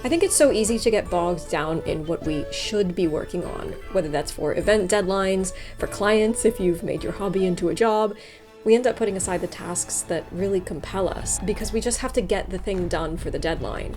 I think it's so easy to get bogged down in what we should be working on, whether that's for event deadlines, for clients if you've made your hobby into a job. We end up putting aside the tasks that really compel us because we just have to get the thing done for the deadline.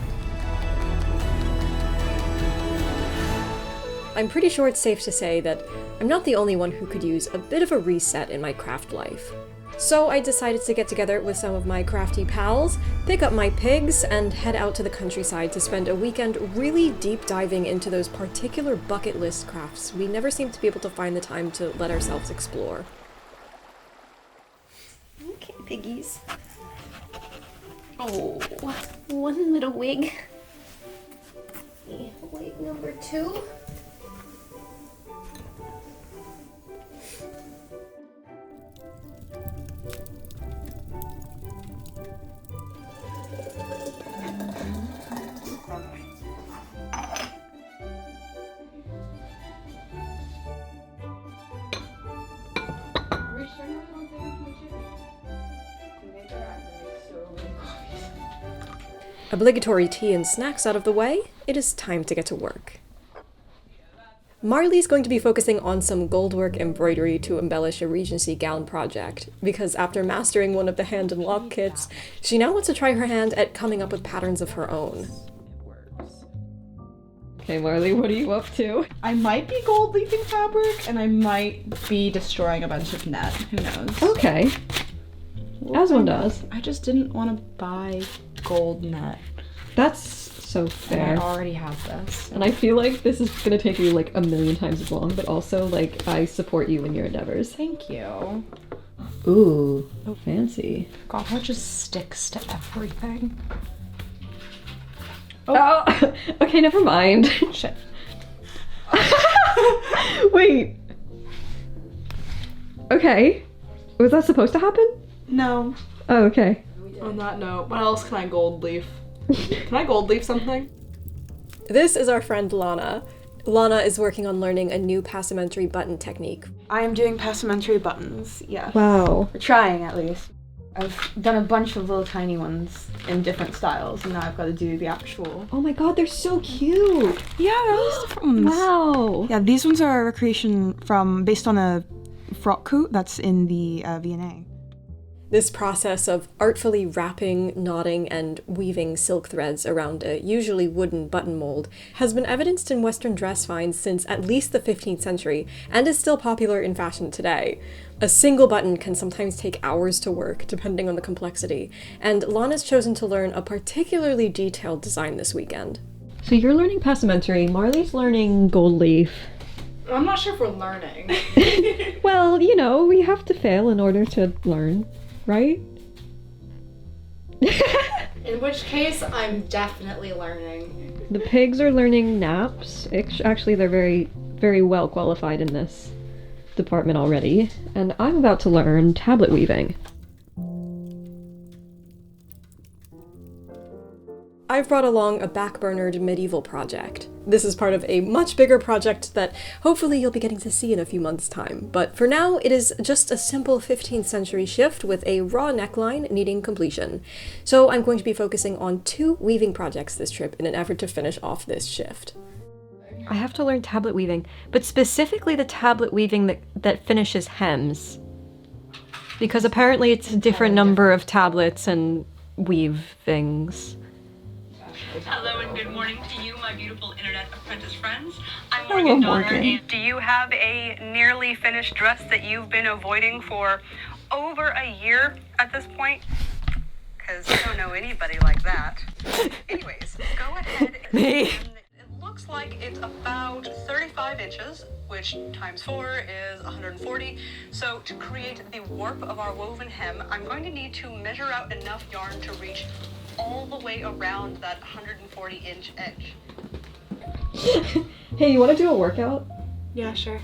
I'm pretty sure it's safe to say that I'm not the only one who could use a bit of a reset in my craft life. So I decided to get together with some of my crafty pals, pick up my pigs, and head out to the countryside to spend a weekend really deep diving into those particular bucket list crafts we never seem to be able to find the time to let ourselves explore. Okay, piggies. Oh, one little wig. Wig number 2. Obligatory tea and snacks out of the way, it is time to get to work. Marley's going to be focusing on some goldwork embroidery to embellish a Regency gown project, because after mastering one of the hand and lock kits, she now wants to try her hand at coming up with patterns of her own. Okay, Marley, what are you up to? I might be gold leafing fabric, and I might be destroying a bunch of net. Who knows? Okay. As one does. I just didn't want to buy gold net. That's so fair. And I already have this. And I feel like this is gonna take you like a million times as long, but also like I support you in your endeavors. Thank you. Ooh, oh fancy. God, that just sticks to everything. Oh, okay, never mind. Shit. Wait. Okay. Was that supposed to happen? No. Oh, okay. On that note, what else can I gold leaf? Can I gold leaf something? This is our friend Lana. Lana is working on learning a new passementery button technique. I am doing passementery buttons, yeah. Wow. We're trying, at least. I've done a bunch of little tiny ones in different styles, and now I've got to do the actual... Oh my god, they're so cute! Yeah, they're all these different ones. Wow! Yeah, these ones are a recreation based on a frock coat that's in the V&A. This process of artfully wrapping, knotting, and weaving silk threads around a usually wooden button mold has been evidenced in Western dress finds since at least the 15th century, and is still popular in fashion today. A single button can sometimes take hours to work, depending on the complexity, and Lana's chosen to learn a particularly detailed design this weekend. So you're learning passementery, Marley's learning gold leaf. I'm not sure if we're learning. Well, you know, we have to fail in order to learn. Right? In which case, I'm definitely learning. The pigs are learning naps. Actually, they're very, very well qualified in this department already. And I'm about to learn tablet weaving. I've brought along a backburnered medieval project. This is part of a much bigger project that hopefully you'll be getting to see in a few months' time. But for now, it is just a simple 15th century shift with a raw neckline needing completion. So I'm going to be focusing on 2 weaving projects this trip in an effort to finish off this shift. I have to learn tablet weaving, but specifically the tablet weaving that finishes hems. Because apparently it's a different number of tablets and weave things. Hello and good morning to you, my beautiful internet apprentice friends. I'm Hello, Morgan Donner. Morgan. And do you have a nearly finished dress that you've been avoiding for over a year at this point? Because I don't know anybody like that. Anyways, go ahead. Me. It looks like it's about 35 inches, which times 4 is 140. So to create the warp of our woven hem, I'm going to need to measure out enough yarn to reach all the way around that 140-inch edge. Hey, you want to do a workout? Yeah, sure.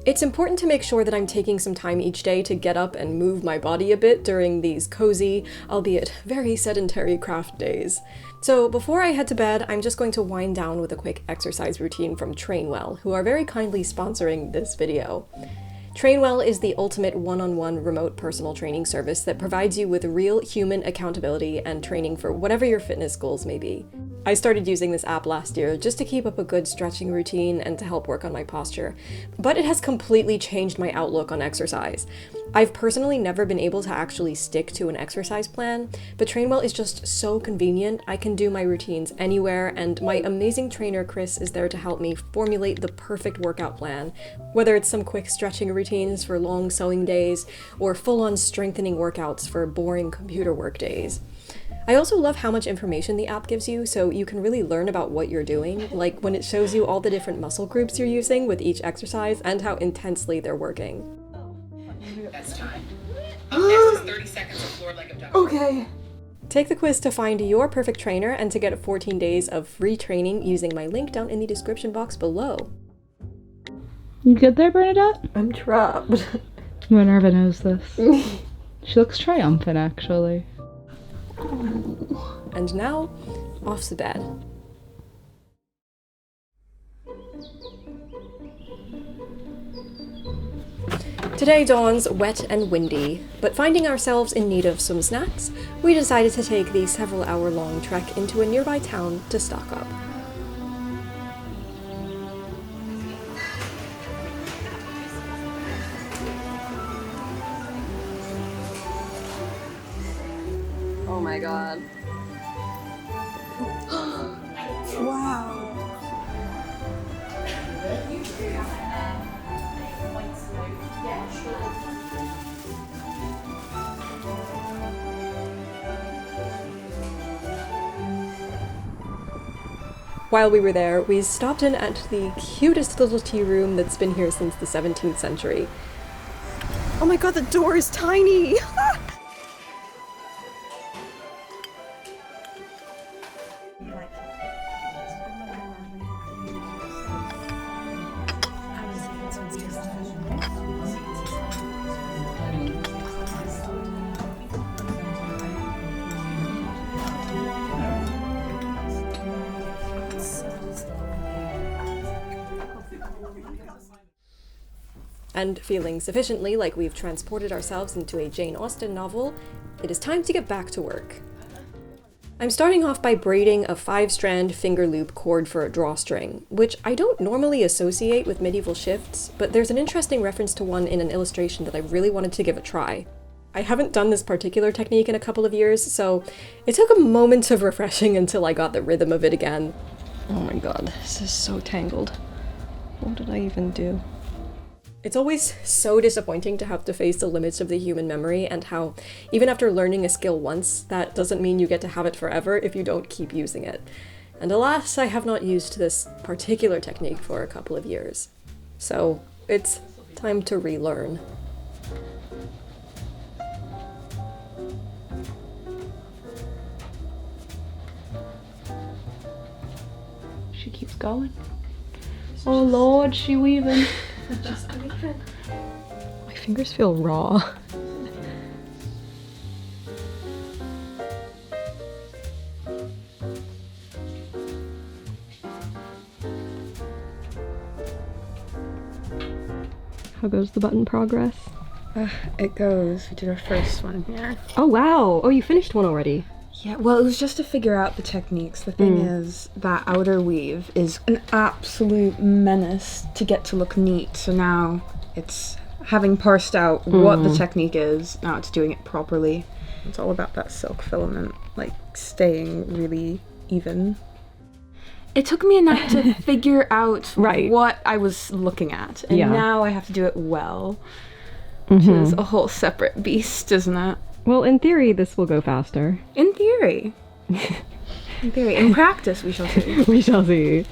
It's important to make sure that I'm taking some time each day to get up and move my body a bit during these cozy, albeit very sedentary craft days. So before I head to bed, I'm just going to wind down with a quick exercise routine from Trainwell, who are very kindly sponsoring this video. Trainwell is the ultimate one-on-one remote personal training service that provides you with real human accountability and training for whatever your fitness goals may be. I started using this app last year just to keep up a good stretching routine and to help work on my posture, but it has completely changed my outlook on exercise. I've personally never been able to actually stick to an exercise plan, but Trainwell is just so convenient. I can do my routines anywhere, and my amazing trainer Chris is there to help me formulate the perfect workout plan, whether it's some quick stretching routines for long sewing days or full-on strengthening workouts for boring computer work days. I also love how much information the app gives you, so you can really learn about what you're doing, like when it shows you all the different muscle groups you're using with each exercise and how intensely they're working. That's time. Up next is 30 seconds of floor leg abduction. Okay. Take the quiz to find your perfect trainer and to get 14 days of free training using my link down in the description box below. You good there, Bernadette? I'm trapped. Minerva knows this. She looks triumphant, actually. And now, off to bed. Today dawns wet and windy, but finding ourselves in need of some snacks, we decided to take the several-hour-long trek into a nearby town to stock up. Oh my god. Wow. While we were there, we stopped in at the cutest little tea room that's been here since the 17th century. Oh my god, the door is tiny! And feeling sufficiently like we've transported ourselves into a Jane Austen novel, it is time to get back to work. I'm starting off by braiding a 5-strand finger loop cord for a drawstring, which I don't normally associate with medieval shifts, but there's an interesting reference to one in an illustration that I really wanted to give a try. I haven't done this particular technique in a couple of years, so it took a moment of refreshing until I got the rhythm of it again. Oh my god, this is so tangled. What did I even do? It's always so disappointing to have to face the limits of the human memory and how, even after learning a skill once, that doesn't mean you get to have it forever if you don't keep using it. And alas, I have not used this particular technique for a couple of years. So, it's time to relearn. She keeps going. Oh lord, she weaving. Just weaving. My fingers feel raw. How goes the button progress? It goes. We did our first one here. Oh wow! Oh, you finished one already. Yeah, well, it was just to figure out the techniques. The thing is, that outer weave is an absolute menace to get to look neat. So now it's having parsed out what the technique is, now it's doing it properly. It's all about that silk filament, like, staying really even. It took me a night to figure out what I was looking at, and now I have to do it well, which is a whole separate beast, isn't it? Well, in theory, this will go faster. In theory. In theory. In practice, we shall see. We shall see.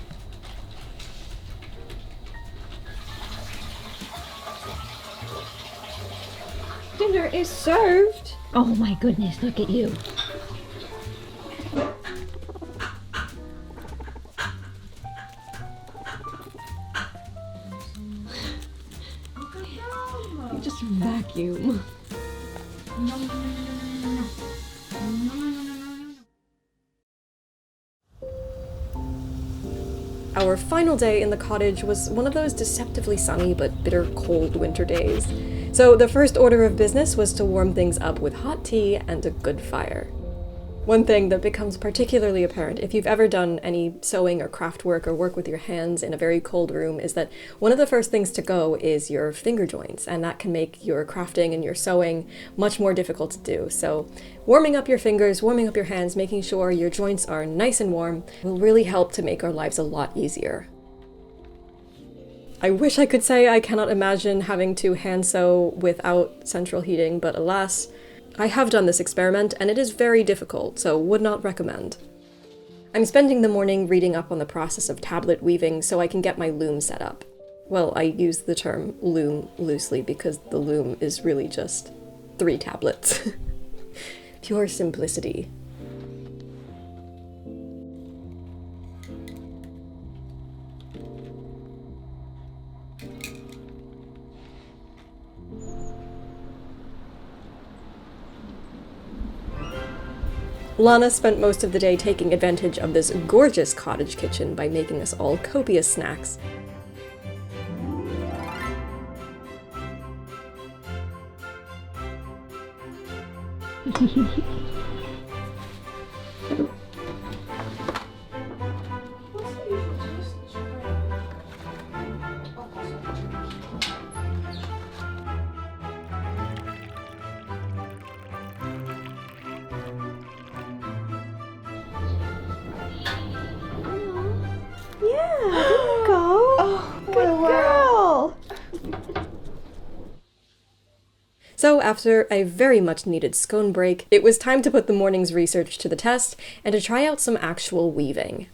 Dinner is served. Oh my goodness, look at you. You just vacuum. Our final day in the cottage was one of those deceptively sunny but bitter cold winter days. So the first order of business was to warm things up with hot tea and a good fire. One thing that becomes particularly apparent if you've ever done any sewing or craft work or work with your hands in a very cold room is that one of the first things to go is your finger joints, and that can make your crafting and your sewing much more difficult to do. So warming up your fingers, warming up your hands, making sure your joints are nice and warm will really help to make our lives a lot easier. I wish I could say I cannot imagine having to hand sew without central heating, but alas, I have done this experiment and it is very difficult, so would not recommend. I'm spending the morning reading up on the process of tablet weaving so I can get my loom set up. Well, I use the term loom loosely because the loom is really just 3 tablets. Pure simplicity. Lana spent most of the day taking advantage of this gorgeous cottage kitchen by making us all copious snacks. So after a very much needed scone break, it was time to put the morning's research to the test and to try out some actual weaving.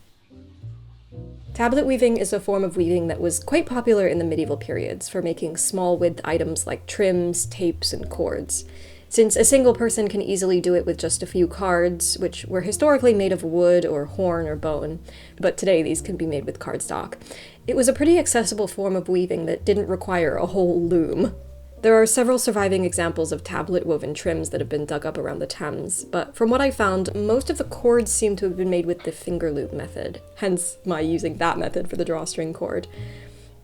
Tablet weaving is a form of weaving that was quite popular in the medieval periods for making small width items like trims, tapes, and cords. Since a single person can easily do it with just a few cards, which were historically made of wood or horn or bone, but today these can be made with cardstock, it was a pretty accessible form of weaving that didn't require a whole loom. There are several surviving examples of tablet woven trims that have been dug up around the Thames, but from what I found, most of the cords seem to have been made with the finger loop method, hence my using that method for the drawstring cord.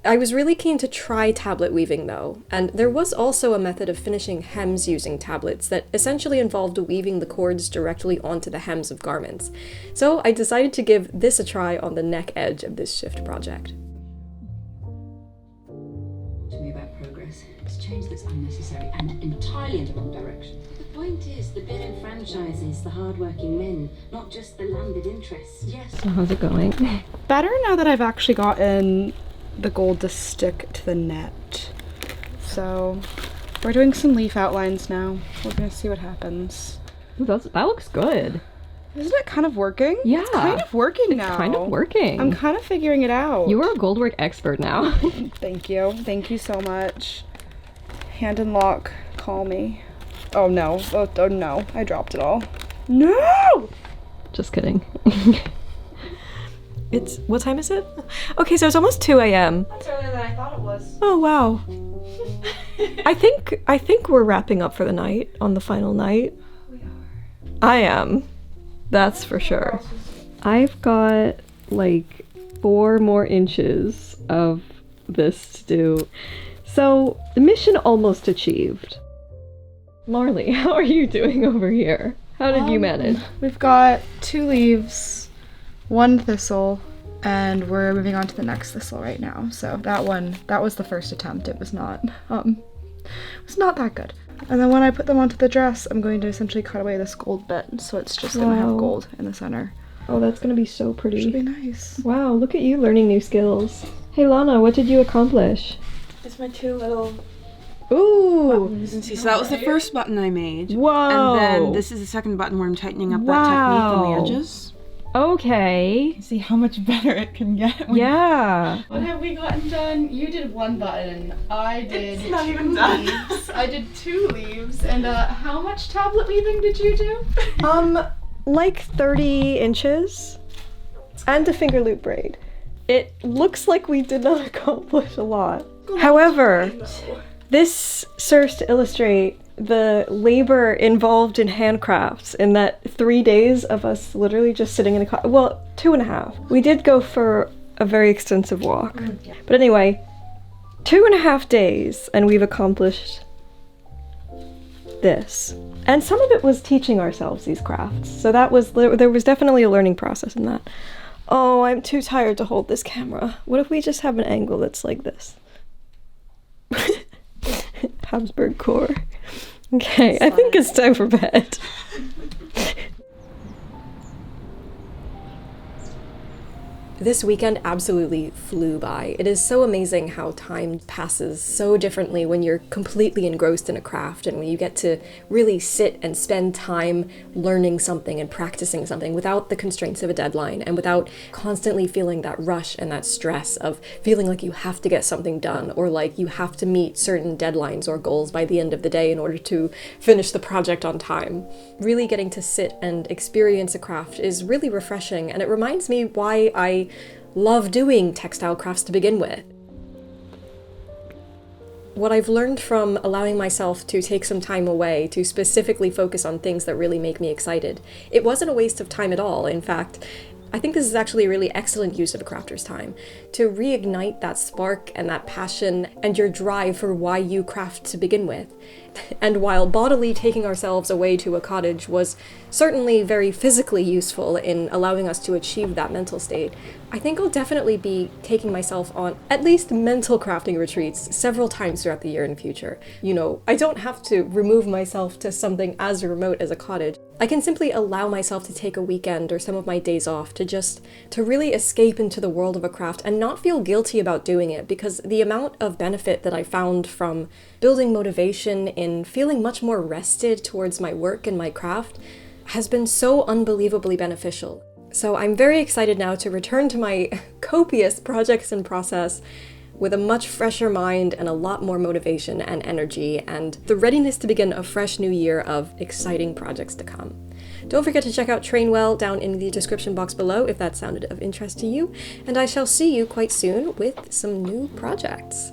I was really keen to try tablet weaving though, and there was also a method of finishing hems using tablets that essentially involved weaving the cords directly onto the hems of garments. So I decided to give this a try on the neck edge of this shift project. To me about progress. It's change that's unnecessary and entirely in the wrong direction. The point is, the bill enfranchises the hard-working men, not just the landed interests. Yes. So how's it going? Better now that I've actually gotten the gold to stick to the net. So we're doing some leaf outlines now. We're gonna see what happens. Ooh, that looks good. Isn't it kind of working? Yeah. It's kind of working now. It's kind of working. I'm kind of figuring it out. You are a goldwork expert now. Thank you. Thank you so much. Hand and lock, call me. Oh no. Oh no. I dropped it all. No! Just kidding. What time is it? Okay, so it's almost 2 a.m. That's earlier than I thought it was. Oh wow. I think we're wrapping up for the night on the final night. We are. I am. That's for sure. I've got like 4 more inches of this to do. So the mission almost achieved. Marley, how are you doing over here? How did you manage? We've got 2 leaves, 1 thistle, and we're moving on to the next thistle right now. So that was the first attempt. It was not that good. And then when I put them onto the dress, I'm going to essentially cut away this gold bit, so it's just gonna have gold in the center. Oh, that's gonna be so pretty. Should be nice. Wow, look at you learning new skills. Hey Lana, what did you accomplish? It's my 2 little Ooh! buttons. See, so that was the first button I made. Whoa! And then this is the second button where I'm tightening up that technique on the edges. Okay. See how much better it can get. Yeah. What have we gotten done? You did 1 button. I did It's not 2 even done. leaves. I did 2 leaves. And how much tablet weaving did you do? Like 30 inches and a finger loop braid. It looks like we did not accomplish a lot. However, this serves to illustrate the labor involved in handcrafts in that 3 days of us literally just sitting in a car. Well, 2.5. We did go for a very extensive walk. But anyway, 2.5 days and we've accomplished this. And some of it was teaching ourselves these crafts. So there was definitely a learning process in that. Oh, I'm too tired to hold this camera. What if we just have an angle that's like this? Habsburg core. Okay, I think it's time for bed. This weekend absolutely flew by. It is so amazing how time passes so differently when you're completely engrossed in a craft and when you get to really sit and spend time learning something and practicing something without the constraints of a deadline and without constantly feeling that rush and that stress of feeling like you have to get something done or like you have to meet certain deadlines or goals by the end of the day in order to finish the project on time. Really getting to sit and experience a craft is really refreshing, and it reminds me why I love doing textile crafts to begin with. What I've learned from allowing myself to take some time away to specifically focus on things that really make me excited, it wasn't a waste of time at all. In fact, I think this is actually a really excellent use of a crafter's time to reignite that spark and that passion and your drive for why you craft to begin with. And while bodily taking ourselves away to a cottage was certainly very physically useful in allowing us to achieve that mental state, I think I'll definitely be taking myself on at least mental crafting retreats several times throughout the year in future. You know, I don't have to remove myself to something as remote as a cottage. I can simply allow myself to take a weekend or some of my days off to really escape into the world of a craft and not feel guilty about doing it, because the amount of benefit that I found from building motivation in feeling much more rested towards my work and my craft has been so unbelievably beneficial. So I'm very excited now to return to my copious projects in process with a much fresher mind and a lot more motivation and energy and the readiness to begin a fresh new year of exciting projects to come. Don't forget to check out Trainwell down in the description box below if that sounded of interest to you, and I shall see you quite soon with some new projects.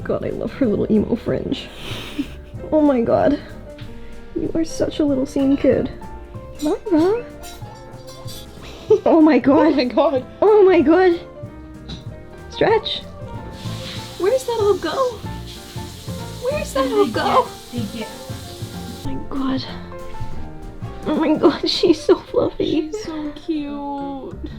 God, I love her little emo fringe. Oh my god. You are such a little scene kid. Mama. Oh my god. Oh my god. Oh my god. Stretch. Where's that all go? Where's that all go? Oh my god. Oh my god, she's so fluffy. She's so cute.